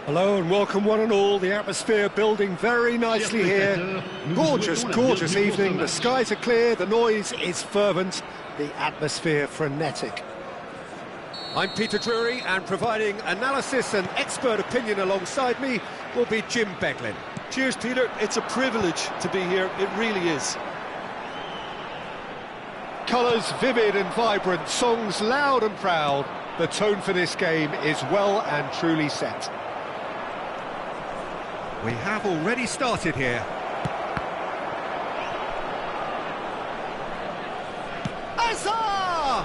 Hello and welcome one and all. The atmosphere building very nicely here. Gorgeous, gorgeous evening. The skies are clear, the noise is fervent, the atmosphere frenetic. I'm Peter Drury, and providing analysis and expert opinion alongside me will be Jim Beglin. Cheers, Peter. It's a privilege to be here. It really is. Colours vivid and vibrant, songs loud and proud. The tone for this game is well and truly set. We have already started here. Azar!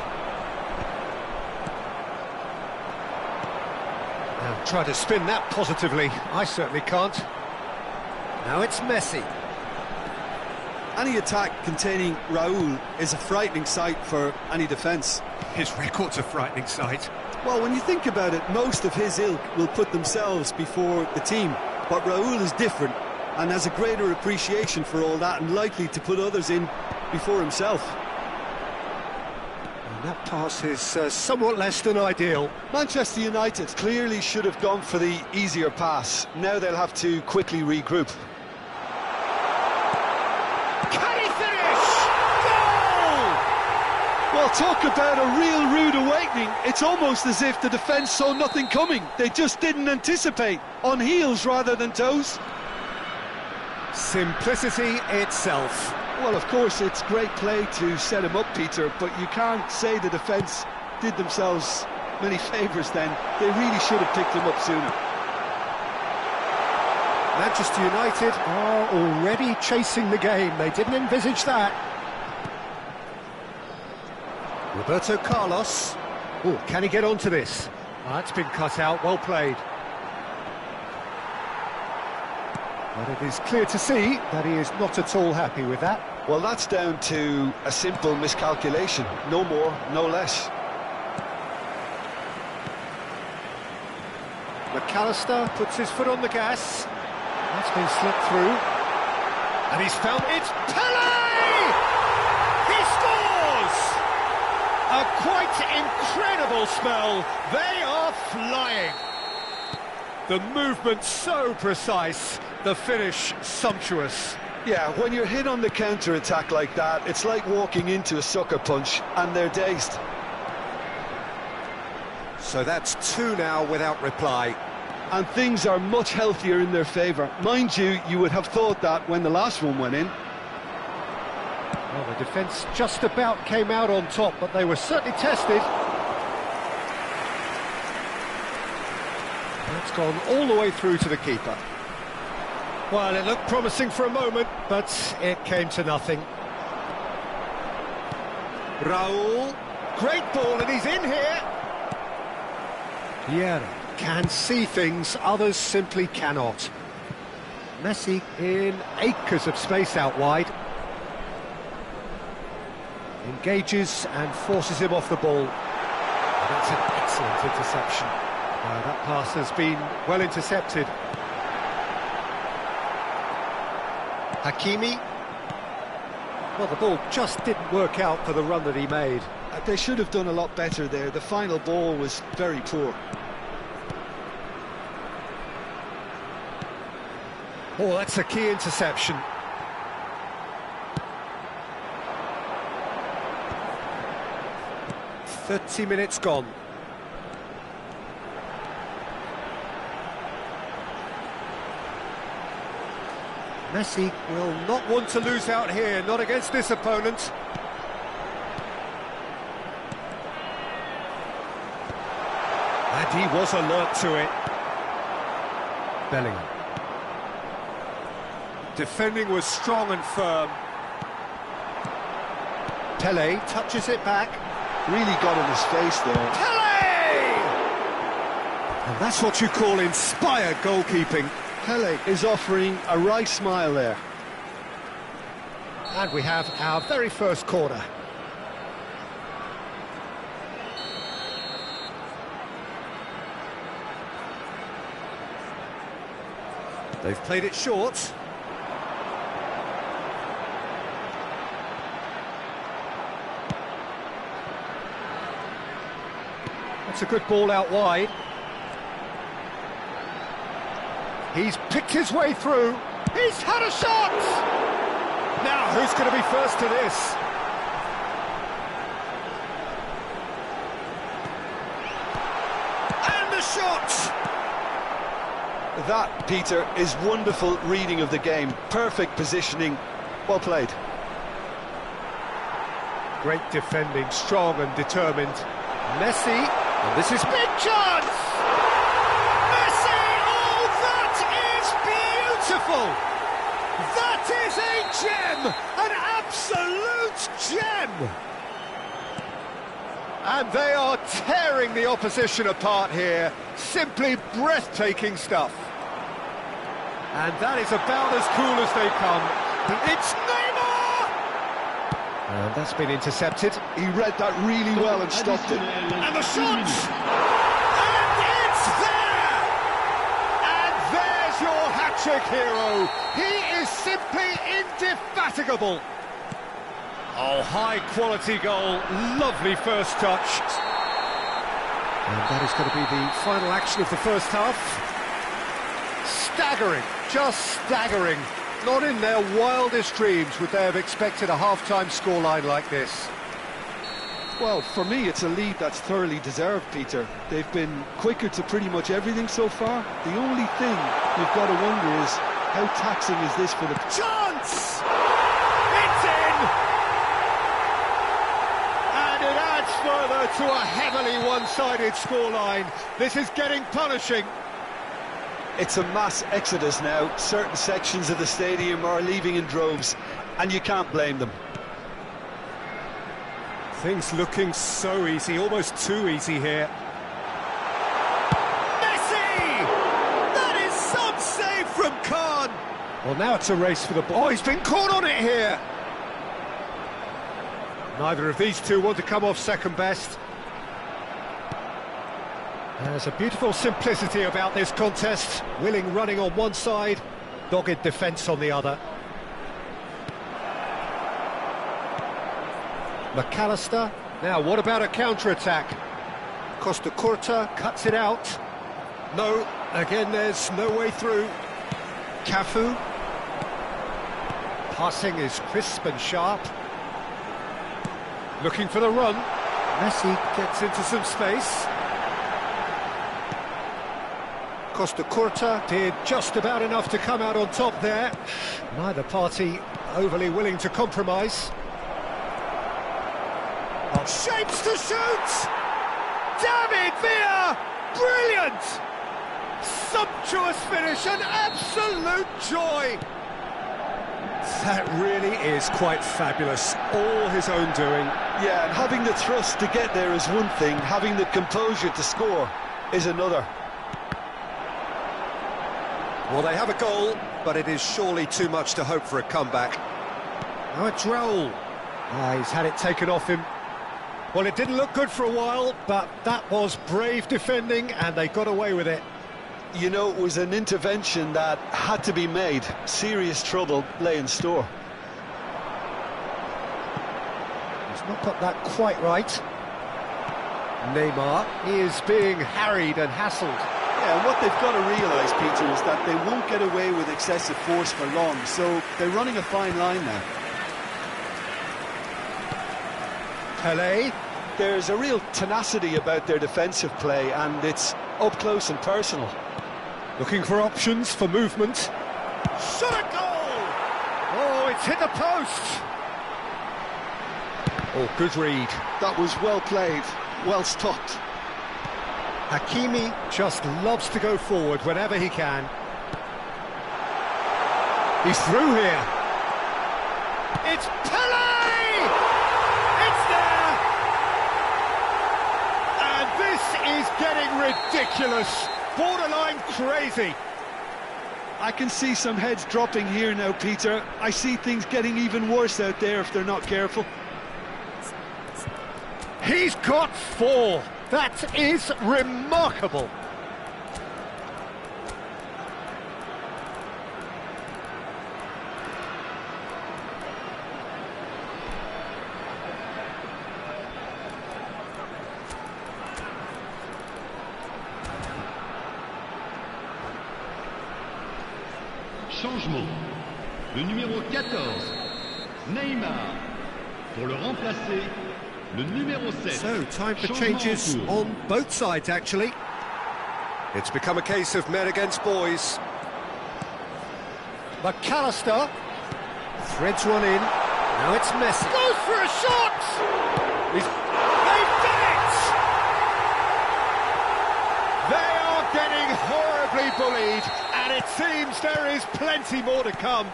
Now try to spin that positively. I certainly can't. Now it's Messi. Any attack containing Raul is a frightening sight for any defence. His record's a frightening sight. Well, when you think about it, most of his ilk will put themselves before the team. But Raul is different and has a greater appreciation for all that and likely to put others in before himself. And that pass is somewhat less than ideal. Manchester United clearly should have gone for the easier pass. Now they'll have to quickly regroup. Can he finish? Goal! Well, talk about a real rude awakening. It's almost as if the defence saw nothing coming. They just didn't anticipate. On heels rather than toes. Simplicity itself. Well, of course, it's great play to set him up, Peter, but you can't say the defence did themselves many favours then. They really should have picked him up sooner. Manchester United are already chasing the game. They didn't envisage that. Roberto Carlos. Oh, can he get onto this? That's been cut out, well played. But it is clear to see that he is not at all happy with that. Well, that's down to a simple miscalculation. No more, no less. McAllister puts his foot on the gas. That's been slipped through. And he's found it. Pele! He scores! A quite incredible spell. They are flying. The movement so precise, the finish sumptuous. Yeah, when you're hit on the counter-attack like that, it's like walking into a sucker punch, and they're dazed. So that's two now without reply. And things are much healthier in their favour. Mind you, you would have thought that when the last one went in. Well, the defence just about came out on top, but they were certainly tested. That's gone all the way through to the keeper. Well, it looked promising for a moment, but it came to nothing. Raul, great ball, and he's in here. Vieira can see things, others simply cannot. Messi in acres of space out wide. Engages and forces him off the ball. That's an excellent interception. That pass has been well intercepted. Hakimi. Well, the ball just didn't work out for the run that he made. They should have done a lot better there. The final ball was very poor. Oh, that's a key interception. "30 minutes gone. Messi will not want to lose out here, not against this opponent. And he was alert to it. Bellingham. Defending was strong and firm. Pele touches it back. Really got in his face there. Pele! And that's what you call inspired goalkeeping. Pele is offering a right smile there. And we have our very first corner. They've played it short. That's a good ball out wide. He's picked his way through. He's had a shot! Now, who's going to be first to this? And the shot! That, Peter, is wonderful reading of the game. Perfect positioning. Well played. Great defending, strong and determined. Messi, and this is big chance! Messi! Oh, that is beautiful! That is a gem! An absolute gem! And they are tearing the opposition apart here. Simply breathtaking stuff. And that is about as cool as they come. It's Neymar! And that's been intercepted. He read that really well and stopped it. And the shot! And it's there! And there's your hat-trick hero. He is simply indefatigable. Oh, high-quality goal. Lovely first touch. And that is going to be the final action of the first half. Staggering, just staggering. Not in their wildest dreams would they have expected a half-time scoreline like this. Well, for me, it's a lead that's thoroughly deserved, Peter. They've been quicker to pretty much everything so far. The only thing you've got to wonder is, how taxing is this for the... Chance! It's in! And it adds further to a heavily one-sided scoreline. This is getting punishing. It's a mass exodus now. Certain sections of the stadium are leaving in droves, and you can't blame them. Things looking so easy, almost too easy here. Messi! That is some save from Khan! Well, now it's a race for the ball. Oh, he's been caught on it here! Neither of these two want to come off second best. There's a beautiful simplicity about this contest. Willing running on one side, dogged defence on the other. McAllister. Now, what about a counter-attack? Costa Curta cuts it out. No, again, there's no way through. Cafu. Passing is crisp and sharp. Looking for the run. Messi gets into some space. Costa Curta did just about enough to come out on top there. Neither party overly willing to compromise. Oh, shapes to shoot! David Villa! Brilliant! Sumptuous finish, an absolute joy! That really is quite fabulous, all his own doing. Yeah, and having the thrust to get there is one thing, having the composure to score is another. Well, they have a goal, but it is surely too much to hope for a comeback. Now it's Raul. He's had it taken off him. Well, it didn't look good for a while, but that was brave defending, and they got away with it. You know, it was an intervention that had to be made. Serious trouble lay in store. He's not got that quite right. Neymar, he is being harried and hassled. Yeah, what they've got to realise, Peter, is that they won't get away with excessive force for long, so they're running a fine line now. Pele. There's a real tenacity about their defensive play, and it's up close and personal. Looking for options for movement. Shot a goal! Oh, it's hit the post! Oh, good read. That was well played, well stopped. Hakimi just loves to go forward whenever he can. He's through here. It's Pele! It's there! And this is getting ridiculous. Borderline crazy. I can see some heads dropping here now, Peter. I see things getting even worse out there if they're not careful. He's got 4. That is remarkable. Changement. Le numéro 14, Neymar. Pour le remplacer, le numéro 7. So, time for changes on both sides, actually. It's become a case of men against boys. McAllister threads one in. Now it's Messi. Goes for a shot! They've done it! They are getting horribly bullied, and it seems there is plenty more to come.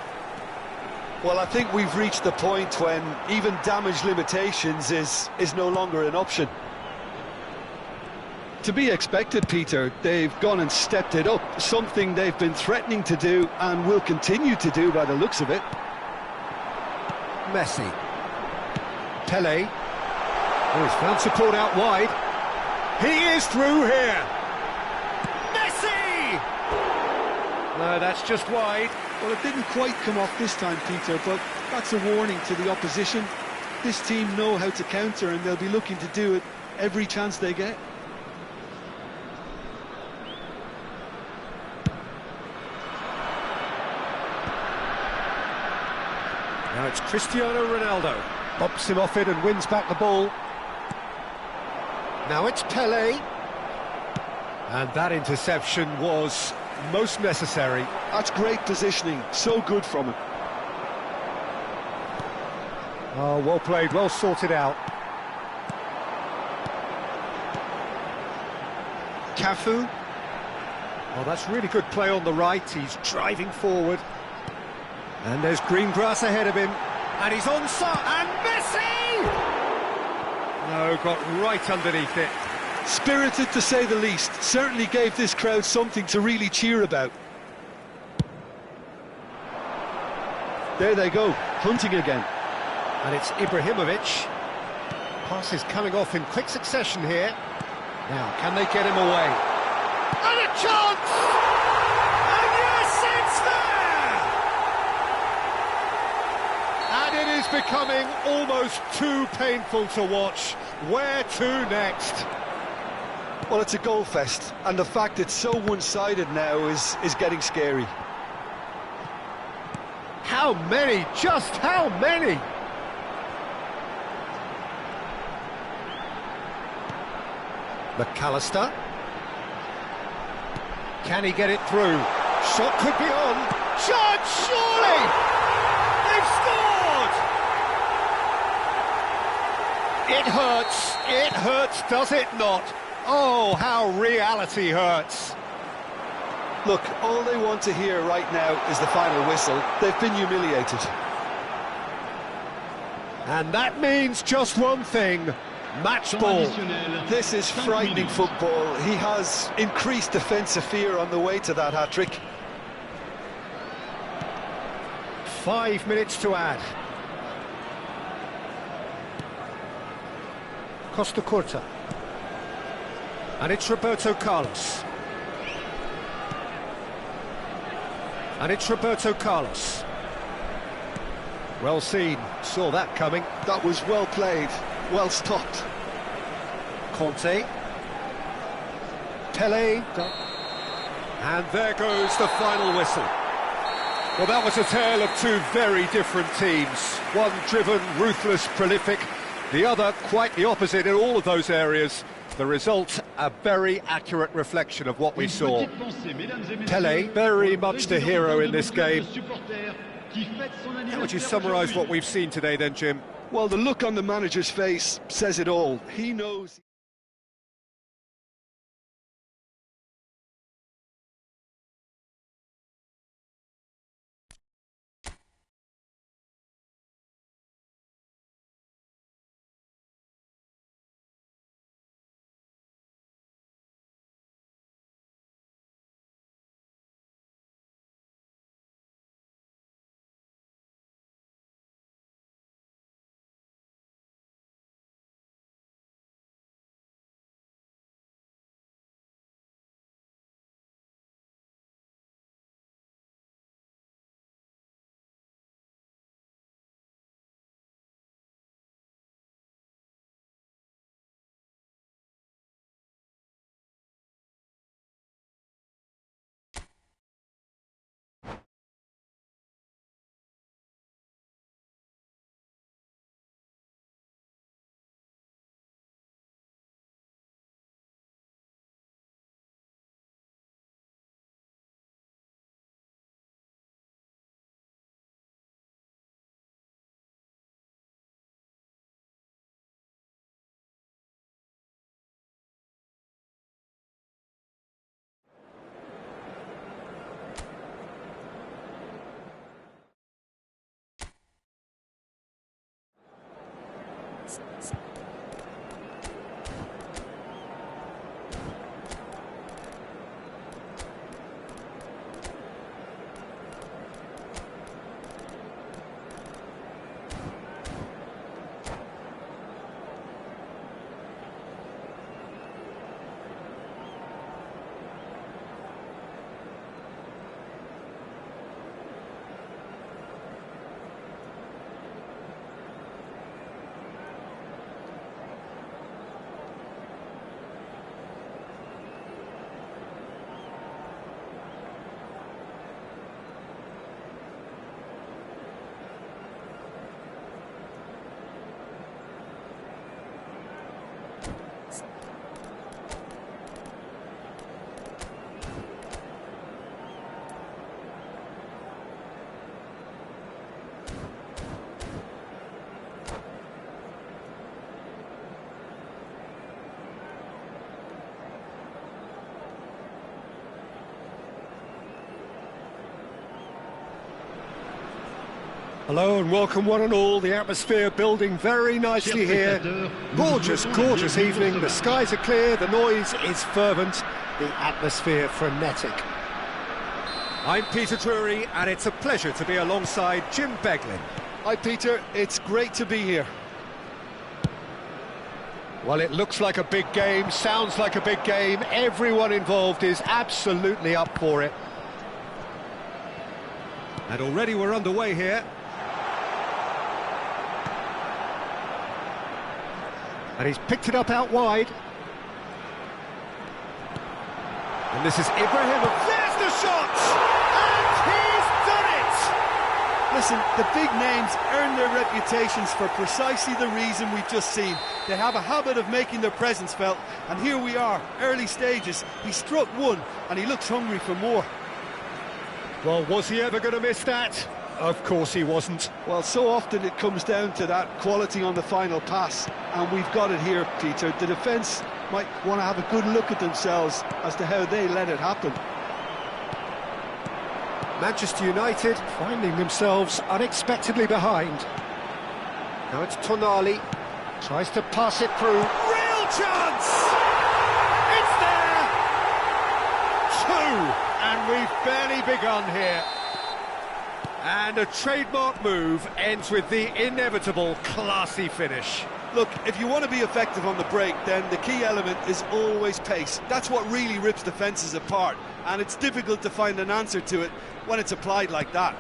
Well, I think we've reached the point when even damage limitations is no longer an option. To be expected, Peter. They've gone and stepped it up, something they've been threatening to do and will continue to do by the looks of it. Messi. Pele. Oh, he's found support out wide. He is through here. Messi! No, that's just wide. Well, it didn't quite come off this time, Peter, but that's a warning to the opposition. This team know how to counter, and they'll be looking to do it every chance they get. Now it's Cristiano Ronaldo. Bumps him off it and wins back the ball. Now it's Pele. And that interception was most necessary. That's great positioning, so good from him. Oh, well played, well sorted out. Cafu. Oh, that's really good play on the right. He's driving forward. And there's green grass ahead of him. And he's onside. And Messi! No, got right underneath it. Spirited, to say the least. Certainly gave this crowd something to really cheer about. There they go, hunting again. And it's Ibrahimovic. Pass is coming off in quick succession here. Now, can they get him away? And a chance! And yes, it's there! And it is becoming almost too painful to watch. Where to next? Well, it's a goal fest, and the fact it's so one-sided now is getting scary. How many? Just how many? McAllister. Can he get it through? Shot could be on. Shot, surely! They've scored! It hurts, does it not? Oh, how reality hurts. Look, all they want to hear right now is the final whistle. They've been humiliated. And that means just one thing. Match ball. This is frightening football. He has increased defensive fear on the way to that hat-trick. 5 minutes to add. Costa Curta. And it's Roberto Carlos. And it's Roberto Carlos. Well seen, saw that coming. That was well played, well stopped. Conte. Pele. And there goes the final whistle. Well, that was a tale of two very different teams. One driven, ruthless, prolific. The other quite the opposite in all of those areas. The result, a very accurate reflection of what we saw. Pele, very much the hero in this game. How would you summarise what we've seen today then, Jim? Well, the look on the manager's face says it all. He knows... Hello and welcome one and all, the atmosphere building very nicely here. Gorgeous, gorgeous evening, the skies are clear, the noise is fervent, the atmosphere frenetic. I'm Peter Drury and it's a pleasure to be alongside Jim Beglin. Hi Peter, it's great to be here. Well, it looks like a big game, sounds like a big game, everyone involved is absolutely up for it. And already we're underway here. And he's picked it up out wide. And this is Ibrahimovic. There's the shot! And he's done it! Listen, the big names earn their reputations for precisely the reason we've just seen. They have a habit of making their presence felt, and here we are, early stages. He struck one, and he looks hungry for more. Well, was he ever going to miss that? Of course he wasn't. Well, so often it comes down to that quality on the final pass, and we've got it here, Peter. The defence might want to have a good look at themselves as to how they let it happen. Manchester United finding themselves unexpectedly behind. Now it's Tonali, tries to pass it through. Real chance! It's there! Two! And we've barely begun here. And a trademark move ends with the inevitable classy finish. Look, if you want to be effective on the break, then the key element is always pace. That's what really rips defences apart, and it's difficult to find an answer to it when it's applied like that.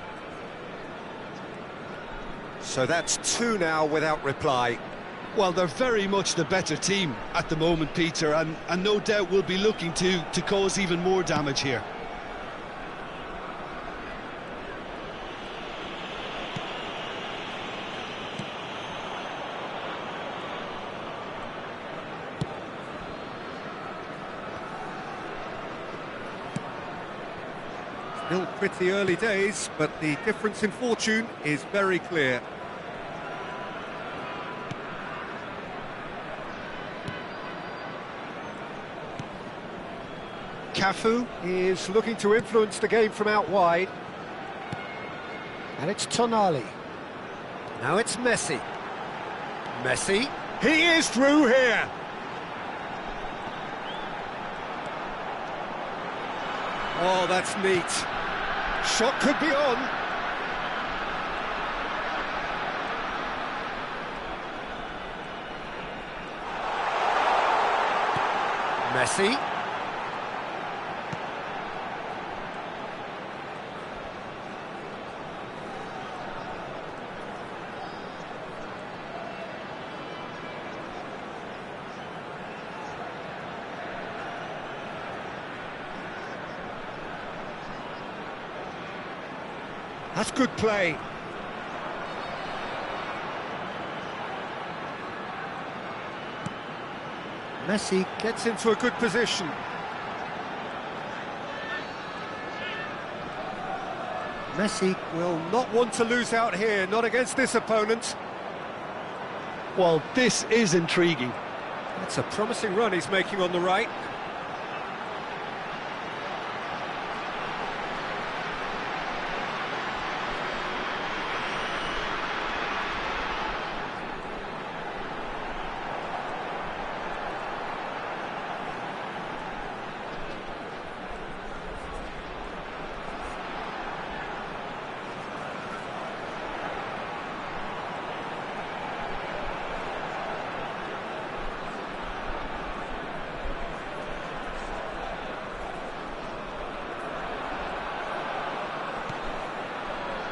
So that's two now without reply. Well, they're very much the better team at the moment, Peter, and no doubt will be looking to cause even more damage here. Still pretty early days, but the difference in fortune is very clear. Cafu is looking to influence the game from out wide. And it's Tonali. Now it's Messi. Messi. He is through here. Oh, that's neat. Shot could be on. Messi. That's good play. Messi gets into a good position. Messi will not want to lose out here, not against this opponent. Well, this is intriguing. That's a promising run he's making on the right.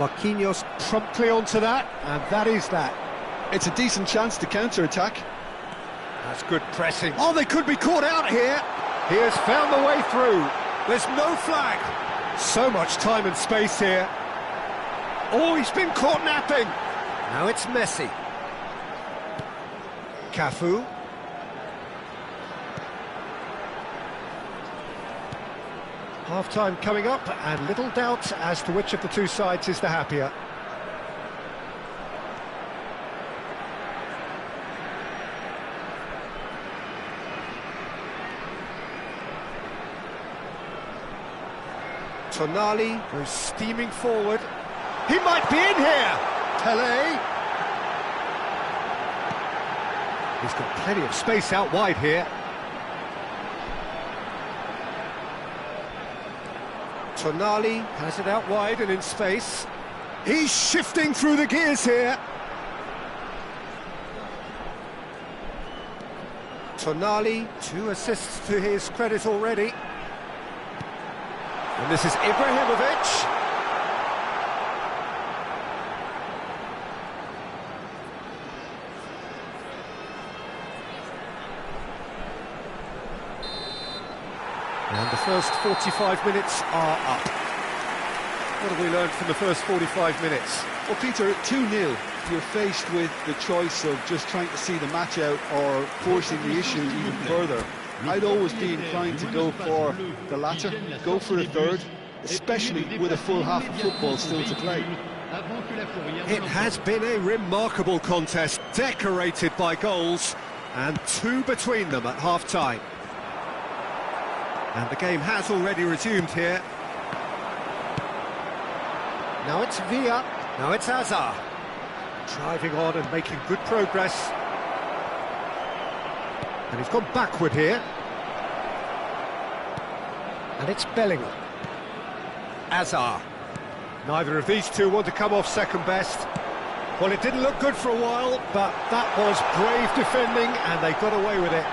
Marquinhos promptly onto that, and that is that. It's a decent chance to counter-attack. That's good pressing. Oh, they could be caught out here. He has found the way through. There's no flag. So much time and space here. Oh, he's been caught napping. Now it's Messi. Cafu. Half-time coming up, and little doubt as to which of the two sides is the happier. Tonali goes steaming forward. He might be in here! Pelé. He's got plenty of space out wide here. Tonali has it out wide and in space. He's shifting through the gears here. Tonali, 2 assists to his credit already. And this is Ibrahimovic. And the first 45 minutes are up. What have we learned from the first 45 minutes? Well, Peter, 2-0. You're faced with the choice of just trying to see the match out or forcing the issue even further. I'd always be inclined to go for the latter, go for a third, especially with a full half of football still to play. It has been a remarkable contest, decorated by goals, and 2 between them at half-time. And the game has already resumed here. Now it's Villa, now it's Hazard. Driving on and making good progress. And he's gone backward here. And it's Bellingham. Hazard. Neither of these two want to come off second best. Well, it didn't look good for a while, but that was brave defending, and they got away with it.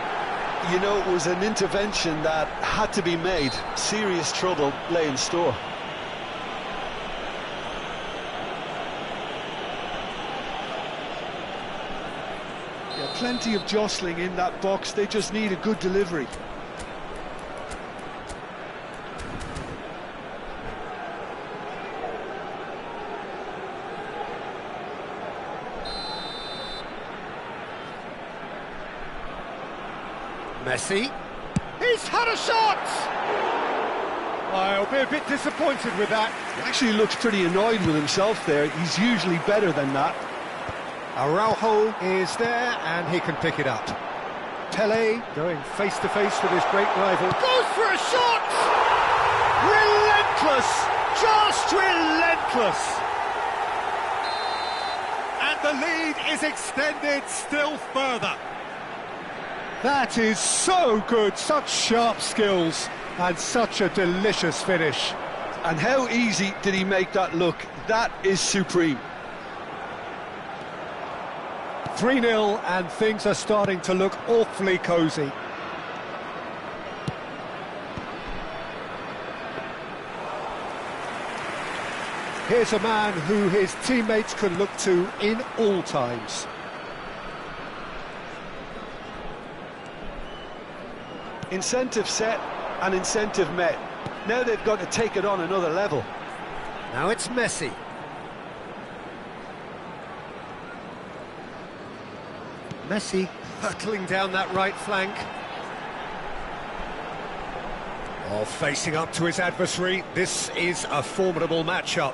You know, it was an intervention that had to be made. Serious trouble lay in store. Yeah, plenty of jostling in that box. They just need a good delivery. Messi. He's had a shot! I'll be a bit disappointed with that. He actually looks pretty annoyed with himself there. He's usually better than that. Araujo is there, and he can pick it up. Pelé going face-to-face with his great rival. Goes for a shot! Relentless! Just relentless! And the lead is extended still further. That is so good, such sharp skills, and such a delicious finish. And how easy did he make that look? That is supreme. 3-0, and things are starting to look awfully cosy. Here's a man who his teammates can look to in all times. Incentive set and incentive met. Now they've got to take it on another level. Now it's Messi. Messi hurtling down that right flank. Oh, facing up to his adversary. This is a formidable matchup.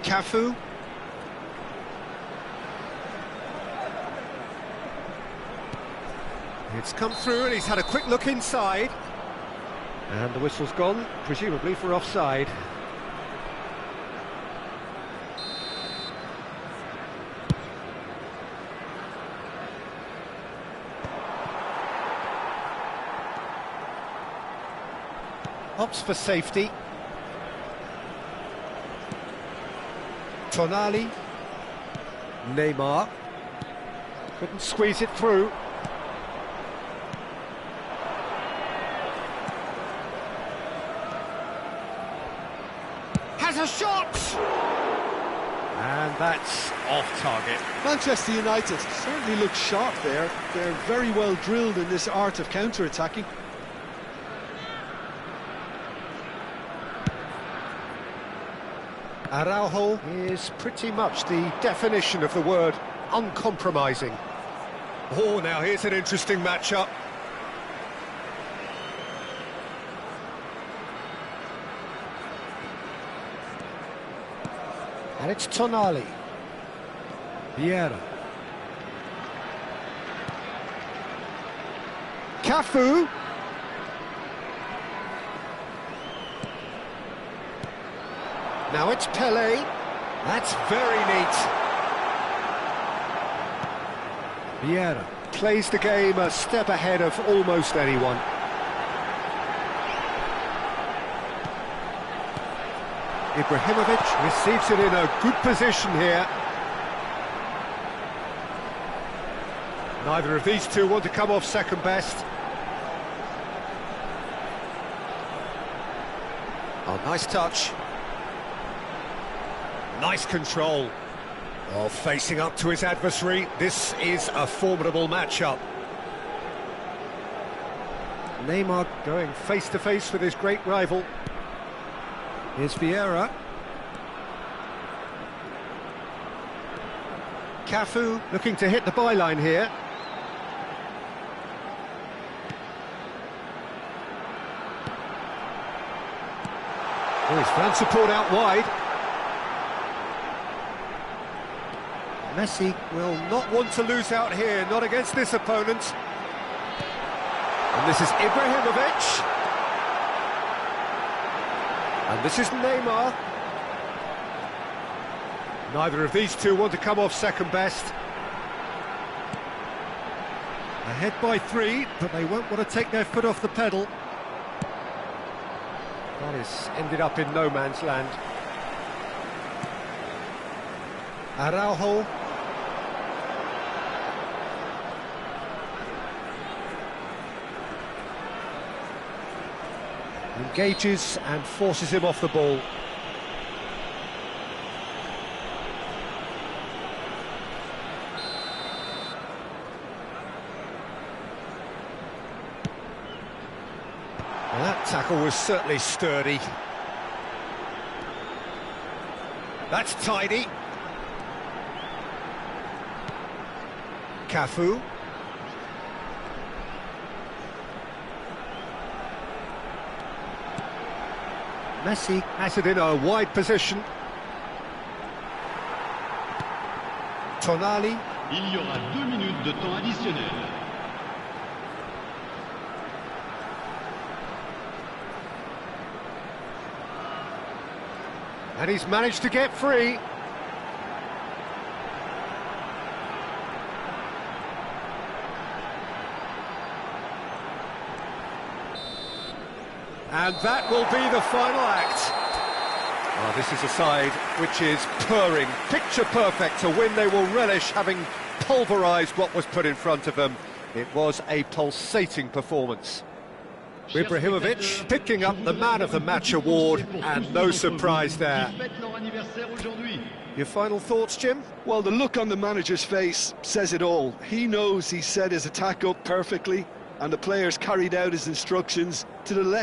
Cafu. It's come through and he's had a quick look inside. And the whistle's gone, presumably for offside. Opts for safety. Tonali. Neymar. Couldn't squeeze it through. a shot! And that's off target. Manchester United certainly look sharp there. They're very well drilled in this art of counter-attacking. Araujo is pretty much the definition of the word uncompromising. Oh, now here's an interesting matchup. And it's Tonali. Vieira. Cafu. Now it's Pele. That's very neat. Vieira plays the game a step ahead of almost anyone. Ibrahimovic receives it in a good position here. Neither of these two want to come off second best. Oh, nice touch. Nice control. Oh, facing up to his adversary. This is a formidable matchup. Neymar going face-to-face with his great rival. Here's Vieira. Cafu looking to hit the byline here. Oh, he's found support out wide. Messi will not want to lose out here, not against this opponent. And this is Ibrahimovic. And this is Neymar. Neither of these two want to come off second best. Ahead by 3, but they won't want to take their foot off the pedal. That has ended up in no man's land. Araujo. Engages and forces him off the ball. Well, that tackle was certainly sturdy. That's tidy. Cafu. Messi has it in a wide position. Tonali. Il y aura 2 minutes de temps additionnel. And he's managed to get free. And that will be the final act. Oh, this is a side which is purring, picture perfect to win. They will relish having pulverised what was put in front of them. It was a pulsating performance. Ibrahimovic picking up the Man of the Match award, and no surprise there. Your final thoughts, Jim? Well, the look on the manager's face says it all. He knows he set his attack up perfectly, and the players carried out his instructions to the letter.